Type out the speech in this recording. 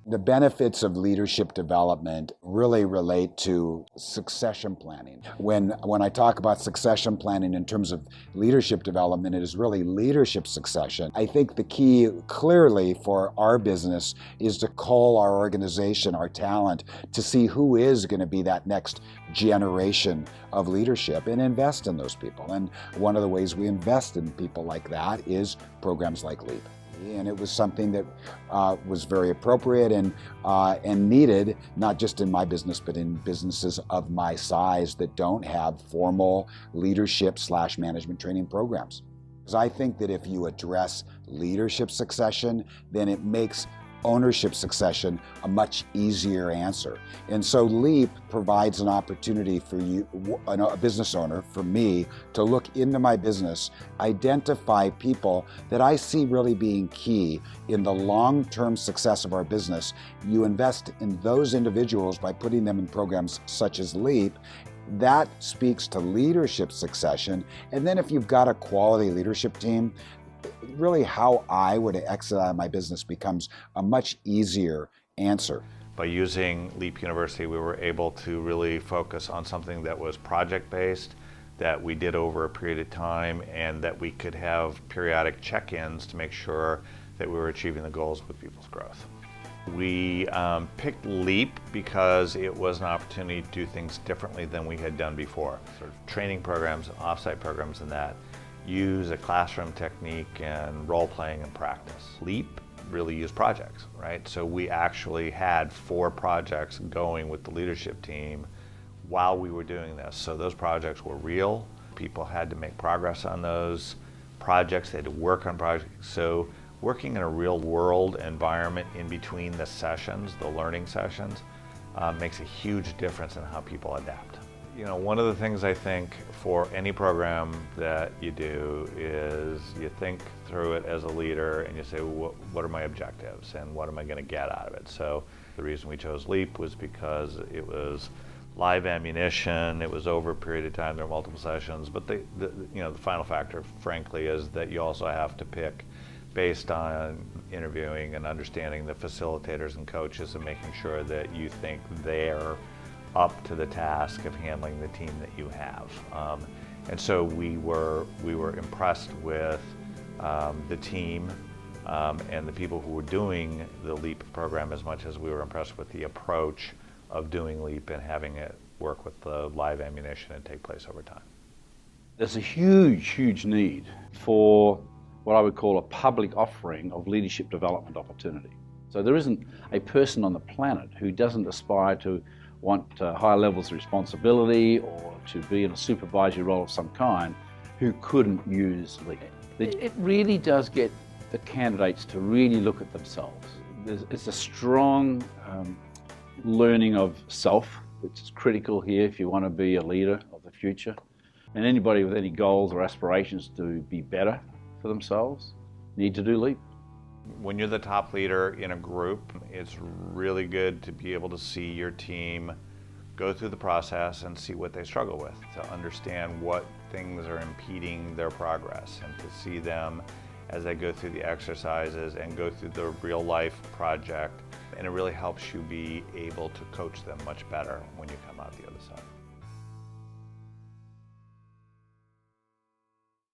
The benefits of leadership development really relate to succession planning. When I talk about succession planning in terms of leadership development, it is really leadership succession. I think the key clearly for our business is to call our organization, our talent, to see who is going to be that next generation of leadership and invest in those people. And one of the ways we invest in people like that is programs like LEAP. And it was something that was very appropriate and needed, not just in my business, but in businesses of my size that don't have formal leadership/management training programs. Because I think that if you address leadership succession, then it makes ownership succession a much easier answer. And so LEAP provides an opportunity for you, a business owner, for me, to look into my business, identify people that I see really being key in the long-term success of our business. You invest in those individuals by putting them in programs such as LEAP. That speaks to leadership succession. And then if you've got a quality leadership team, really how I would exit out of my business becomes a much easier answer. By using LEAP University, we were able to really focus on something that was project-based, that we did over a period of time, and that we could have periodic check-ins to make sure that we were achieving the goals with people's growth. We picked LEAP because it was an opportunity to do things differently than we had done before. Sort of training programs, offsite programs, and that use a classroom technique and role-playing and practice. LEAP really used projects, right? So we actually had 4 projects going with the leadership team while we were doing this. So those projects were real. People had to make progress on those projects. They had to work on projects. So working in a real-world environment in between the sessions, the learning sessions, makes a huge difference in how people adapt. You know, one of the things I think for any program that you do is you think through it as a leader and you say, well, what are my objectives and what am I going to get out of it? So the reason we chose LEAP was because it was live ammunition, it was over a period of time, there were multiple sessions, but the final factor, frankly, is that you also have to pick based on interviewing and understanding the facilitators and coaches and making sure that you think they're up to the task of handling the team that you have. And so we were impressed with the team and the people who were doing the LEAP program as much as we were impressed with the approach of doing LEAP and having it work with the live ammunition and take place over time. There's a huge need for what I would call a public offering of leadership development opportunity. So there isn't a person on the planet who doesn't aspire to want higher levels of responsibility or to be in a supervisory role of some kind who couldn't use LEAP. It really does get the candidates to really look at themselves. It's a strong learning of self, which is critical here if you want to be a leader of the future. And anybody with any goals or aspirations to be better for themselves need to do LEAP. When you're the top leader in a group, it's really good to be able to see your team go through the process and see what they struggle with, to understand what things are impeding their progress, and to see them as they go through the exercises and go through the real life project. And it really helps you be able to coach them much better when you come out the other side.